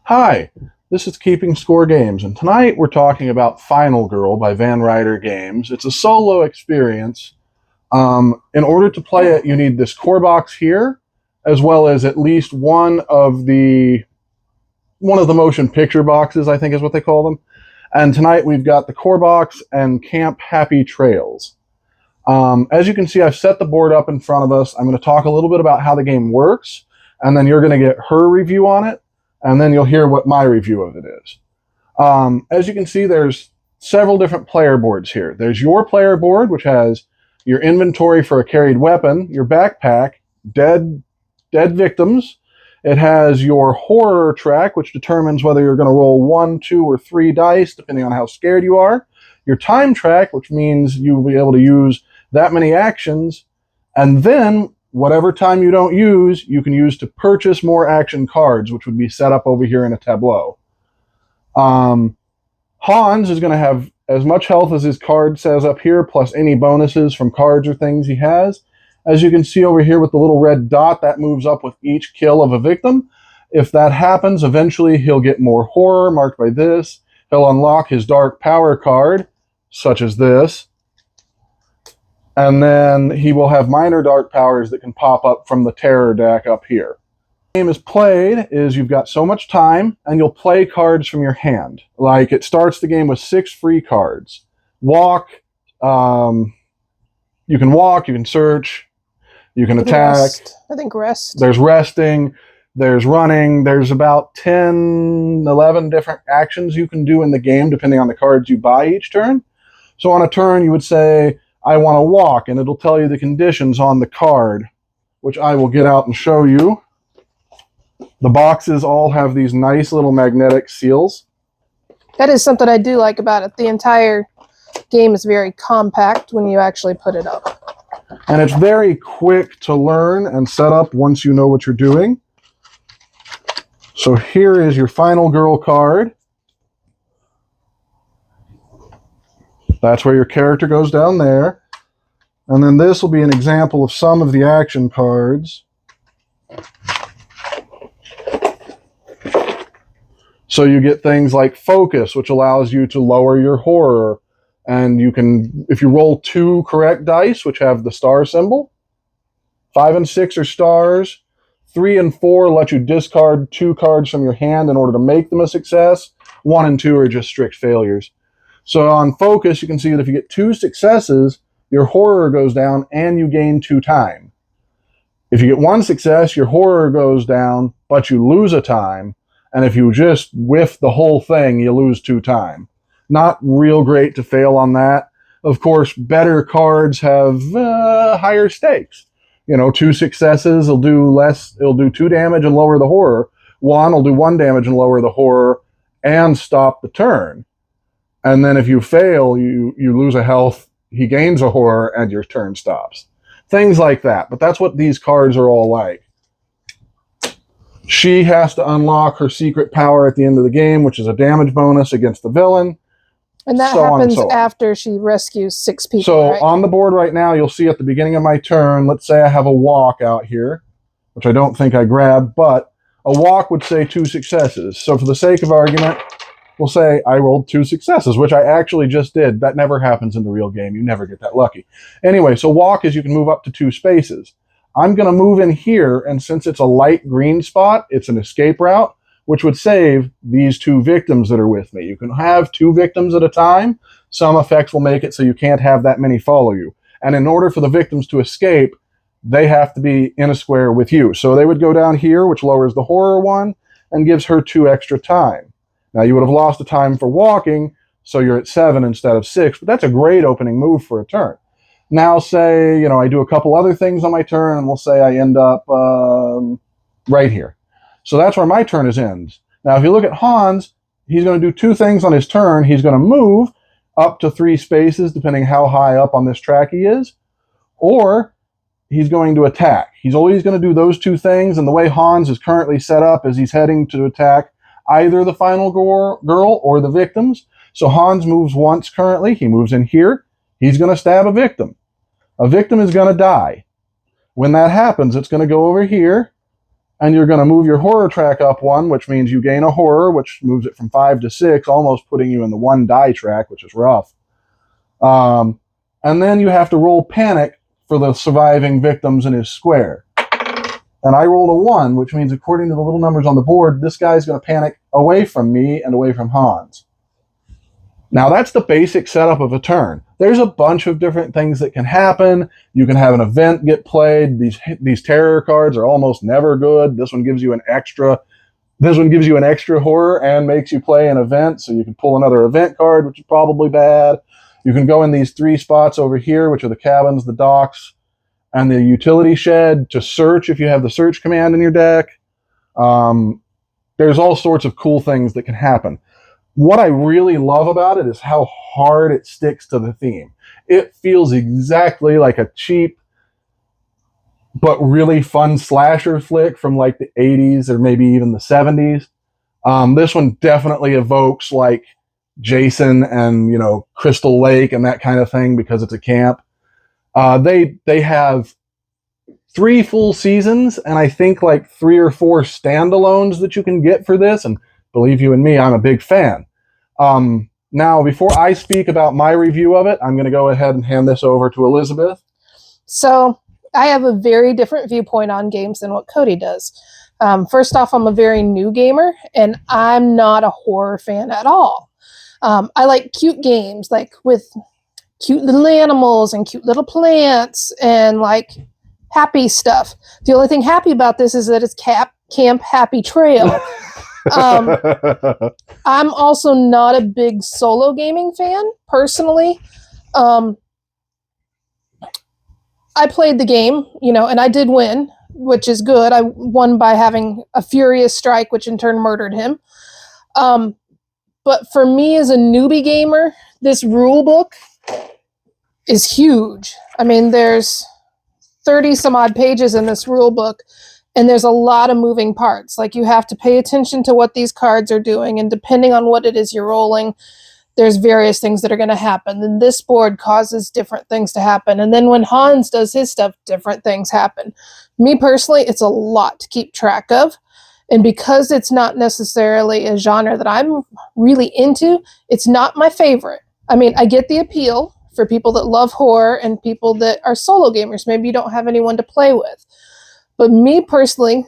Hi, this is Keeping Score Games, and tonight we're talking about Final Girl by Ryder Games. It's a solo experience. In order to play it, you need this core box here, as well as at least one of the motion picture boxes, I think is what they call them. And tonight we've got the core box and Camp Happy Trails. As you can see, I've set the board up in front of us. I'm going to talk a little bit about how the game works, and then you're going to get her review on it, and then you'll hear what my review of it is. As you can see, there's several different player boards here. There's your player board, which has your inventory for a carried weapon, your backpack, dead victims. It has your horror track, which determines whether you're going to roll 1, 2, or 3 dice, depending on how scared you are. Your time track, which means you'll be able to use that many actions. And then whatever time you don't use, you can use to purchase more action cards, which would be set up over here in a tableau. Hans is going to have as much health as his card says up here, plus any bonuses from cards or things he has. As you can see over here with the little red dot, that moves up with each kill of a victim. If that happens, eventually he'll get more horror, marked by this. He'll unlock his dark power card, such as this. And then he will have minor dark powers that can pop up from the terror deck up here. The game is played is you've got so much time, and you'll play cards from your hand. Like, it starts the game with 6 free cards. Walk, you can walk, you can search, you can attack. Rest. I think rest. There's resting, there's running, there's about 10, 11 different actions you can do in the game depending on the cards you buy each turn. So on a turn you would say, I want to walk, and it'll tell you the conditions on the card, which I will get out and show you. The boxes all have these nice little magnetic seals. That is something I do like about it. The entire game is very compact when you actually put it up. And it's very quick to learn and set up once you know what you're doing. So here is your Final Girl card. That's where your character goes down there. And then this will be an example of some of the action cards. So you get things like Focus, which allows you to lower your horror. And you can, if you roll 2 correct dice, which have the star symbol, 5 and 6 are stars, 3 and 4 let you discard 2 cards from your hand in order to make them a success. 1 and 2 are just strict failures. So on Focus, you can see that if you get 2 successes, your horror goes down and you gain 2 time. If you get 1 success, your horror goes down, but you lose a time. And if you just whiff the whole thing, you lose 2 time. Not real great to fail on that. Of course, better cards have higher stakes. 2 successes will do less. It'll do 2 damage and lower the horror. 1 will do 1 damage and lower the horror and stop the turn. And then if you fail, you lose a health, he gains a horror, and your turn stops. Things like that. But that's what these cards are all like. She has to unlock her secret power at the end of the game, which is a damage bonus against the villain. And that happens after she rescues 6 people, So right? on the board right now, you'll see at the beginning of my turn, let's say I have a walk out here, which I don't think I grabbed, but a walk would say 2 successes. So for the sake of argument, we'll say I rolled 2 successes, which I actually just did. That never happens in the real game. You never get that lucky. Anyway, so walk is you can move up to 2 spaces. I'm going to move in here, and since it's a light green spot, it's an escape route, which would save these 2 victims that are with me. You can have 2 victims at a time. Some effects will make it so you can't have that many follow you. And in order for the victims to escape, they have to be in a square with you. So they would go down here, which lowers the horror 1 and gives her 2 extra time. Now, you would have lost the time for walking, so you're at 7 instead of 6, but that's a great opening move for a turn. Now, say, I do a couple other things on my turn, and we'll say I end up right here. So that's where my turn ends. Now, if you look at Hans, he's going to do 2 things on his turn. He's going to move up to 3 spaces, depending how high up on this track he is, or he's going to attack. He's always going to do those 2 things, and the way Hans is currently set up is he's heading to attack either the Final Girl or the victims. So Hans moves once currently. He moves in here. He's going to stab a victim. A victim is going to die. When that happens, it's going to go over here, and you're going to move your horror track up 1, which means you gain a horror, which moves it from 5 to 6, almost putting you in the 1 die track, which is rough. And then you have to roll panic for the surviving victims in his square. And I rolled a 1, which means according to the little numbers on the board, this guy's going to panic away from me and away from Hans. Now, that's the basic setup of a turn. There's a bunch of different things that can happen. You can have an event get played. These terror cards are almost never good. This one gives you an extra horror and makes you play an event, so you can pull another event card, which is probably bad. You can go in these 3 spots over here, which are the cabins, the docks, and the utility shed to search if you have the search command in your deck. There's all sorts of cool things that can happen. What I really love about it is how hard it sticks to the theme. It feels exactly like a cheap but really fun slasher flick from like the 80s or maybe even the 70s. This one definitely evokes like Jason and, Crystal Lake and that kind of thing because it's a camp. They have 3 full seasons and I think like 3 or 4 standalones that you can get for this. And believe you and me, I'm a big fan. Now, before I speak about my review of it, I'm going to go ahead and hand this over to Elizabeth. So I have a very different viewpoint on games than what Cody does. First off, I'm a very new gamer, and I'm not a horror fan at all. I like cute games, like with cute little animals and cute little plants and like happy stuff. The only thing happy about this is that it's Camp Happy Trail. I'm also not a big solo gaming fan, personally. I played the game, and I did win, which is good. I won by having a furious strike, which in turn murdered him. But for me as a newbie gamer, this rule book is huge. I mean, there's 30 some odd pages in this rule book, and there's a lot of moving parts. Like, you have to pay attention to what these cards are doing, and depending on what it is you're rolling, there's various things that are going to happen. Then this board causes different things to happen. And then when Hans does his stuff, different things happen. Me personally, it's a lot to keep track of. And because it's not necessarily a genre that I'm really into, it's not my favorite. I mean, I get the appeal for people that love horror and people that are solo gamers. Maybe you don't have anyone to play with. But me personally,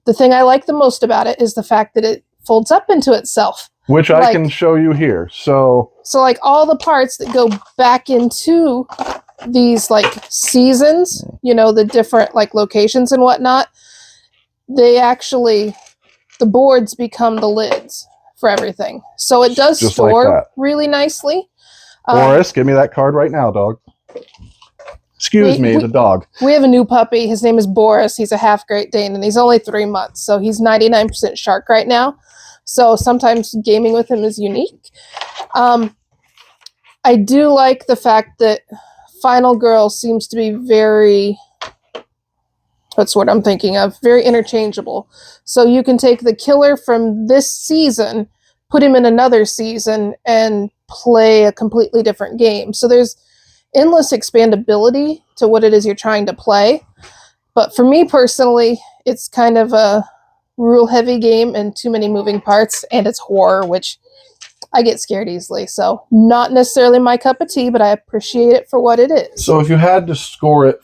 the thing I like the most about it is the fact that it folds up into itself. Which I can show you here. So like all the parts that go back into these like seasons, the different like locations and whatnot, the boards become the lids for everything. So it does just store like really nicely. Boris, give me that card right now, dog. Excuse me, the dog. We have a new puppy. His name is Boris. He's a half Great Dane, and he's only 3 months. So he's 99% shark right now. So sometimes gaming with him is unique. I do like the fact that Final Girl seems to be very, that's what I'm thinking of, very interchangeable. So you can take the killer from this season, put him in another season, and play a completely different game. So there's endless expandability to what it is you're trying to play. But for me personally, it's kind of a rule-heavy game and too many moving parts, and it's horror, which I get scared easily. So not necessarily my cup of tea, but I appreciate it for what it is. So if you had to score it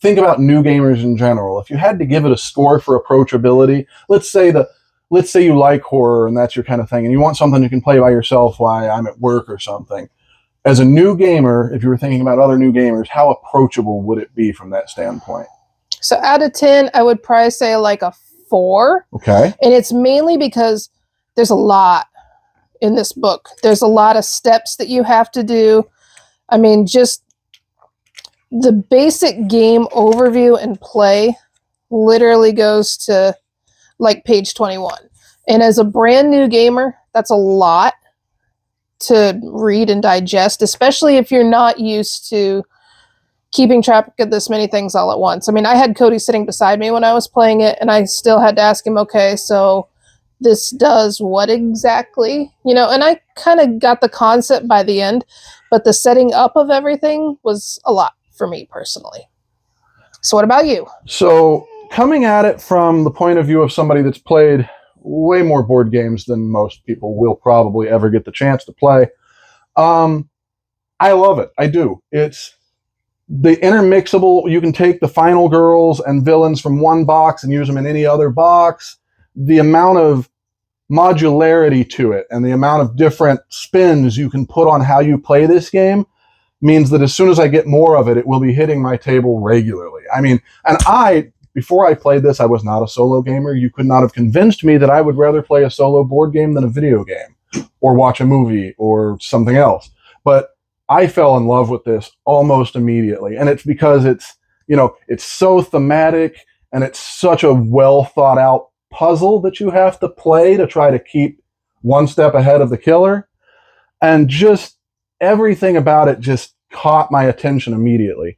think about new gamers in general. If you had to give it a score for approachability, let's say you like horror and that's your kind of thing, and you want something you can play by yourself while I'm at work or something. As a new gamer, if you were thinking about other new gamers, how approachable would it be from that standpoint? So out of 10, I would probably say like a 4. Okay. And it's mainly because there's a lot in this book. There's a lot of steps that you have to do. I mean, just the basic game overview and play literally goes to like page 21. And as a brand new gamer, that's a lot to read and digest, especially if you're not used to keeping track of this many things all at once. I mean, I had Cody sitting beside me when I was playing it, and I still had to ask him, okay, so this does what exactly? And I kind of got the concept by the end, but the setting up of everything was a lot for me personally. So what about you? So coming at it from the point of view of somebody that's played way more board games than most people will probably ever get the chance to play, I love it. I do. It's the intermixable. You can take the final girls and villains from one box and use them in any other box. The amount of modularity to it and the amount of different spins you can put on how you play this game means that as soon as I get more of it, it will be hitting my table regularly. I mean, and before I played this, I was not a solo gamer. You could not have convinced me that I would rather play a solo board game than a video game or watch a movie or something else. But I fell in love with this almost immediately. And it's because it's so thematic and it's such a well thought out puzzle that you have to play to try to keep one step ahead of the killer. And just everything about it just caught my attention immediately.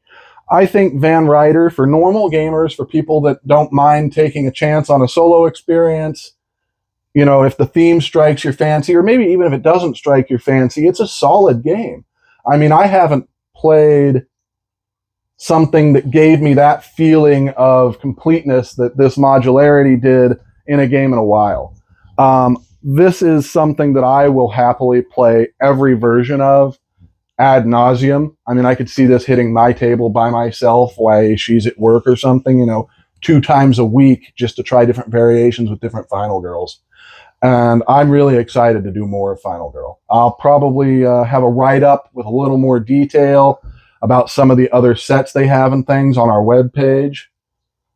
I think Van Ryder, for normal gamers, for people that don't mind taking a chance on a solo experience, if the theme strikes your fancy, or maybe even if it doesn't strike your fancy, it's a solid game. I mean, I haven't played something that gave me that feeling of completeness that this modularity did in a game in a while. This is something that I will happily play every version of ad nauseum. I mean, I could see this hitting my table by myself while she's at work or something, 2 times a week just to try different variations with different Final Girls. And I'm really excited to do more of Final Girl. I'll probably have a write-up with a little more detail about some of the other sets they have and things on our webpage,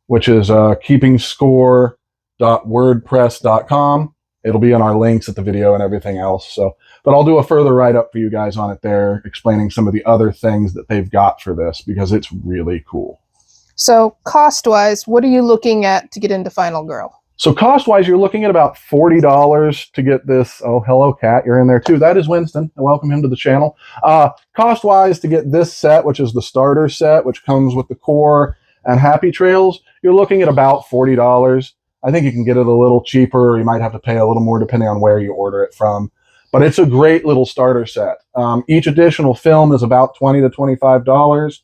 which is keepingscore.wordpress.com. It'll be in our links at the video and everything else. But I'll do a further write-up for you guys on it there, explaining some of the other things that they've got for this, because it's really cool. So cost-wise, what are you looking at to get into Final Girl? So cost-wise, you're looking at about $40 to get this. Oh, hello, Cat. You're in there, too. That is Winston. I welcome him to the channel. Cost-wise, to get this set, which is the starter set, which comes with the core and Happy Trails, you're looking at about $40. I think you can get it a little cheaper, or you might have to pay a little more depending on where you order it from. But it's a great little starter set. Each additional film is about $20 to $25.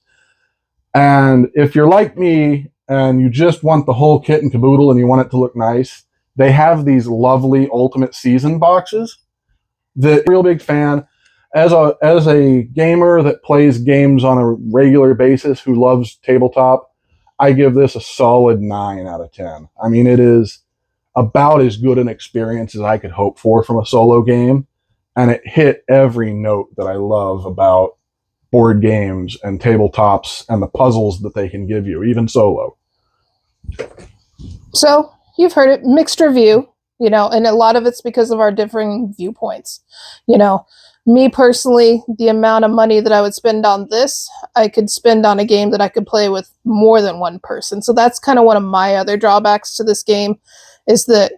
And if you're like me and you just want the whole kit and caboodle and you want it to look nice, they have these lovely Ultimate Season boxes that I'm a real big fan. As a gamer that plays games on a regular basis who loves tabletop, I give this a solid 9 out of 10. I mean, it is about as good an experience as I could hope for from a solo game. And it hit every note that I love about board games and tabletops and the puzzles that they can give you, even solo. So you've heard it, mixed review, and a lot of it's because of our differing viewpoints. Me personally, the amount of money that I would spend on this, I could spend on a game that I could play with more than one person. So that's kind of one of my other drawbacks to this game, is that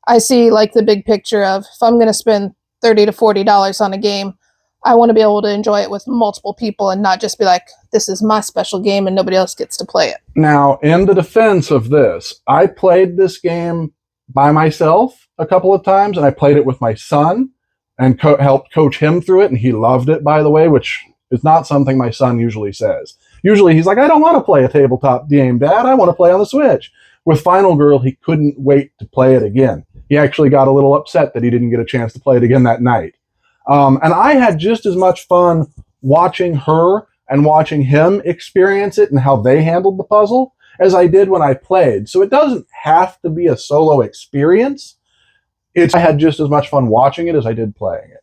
I see like the big picture of, if I'm going to spend $30 to $40 on a game, I want to be able to enjoy it with multiple people and not just be like, this is my special game and nobody else gets to play it. Now, in the defense of this, I played this game by myself a couple of times, and I played it with my son and helped coach him through it, and he loved it, by the way, which is not something my son usually says. Usually he's like, I don't want to play a tabletop game, Dad. I want to play on the Switch. With Final Girl, he couldn't wait to play it again. He actually got a little upset that he didn't get a chance to play it again that night. And I had just as much fun watching her and watching him experience it and how they handled the puzzle as I did when I played. So it doesn't have to be a solo experience. I had just as much fun watching it as I did playing it.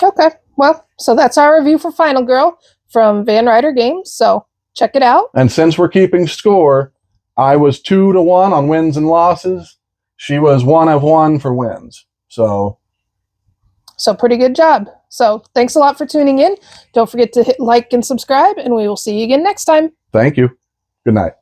Okay, well, so that's our review for Final Girl from Van Ryder Games. So check it out. And since we're keeping score, I was 2-1 on wins and losses. She was 1 of 1 for wins. So pretty good job. So thanks a lot for tuning in. Don't forget to hit like and subscribe, and we will see you again next time. Thank you. Good night.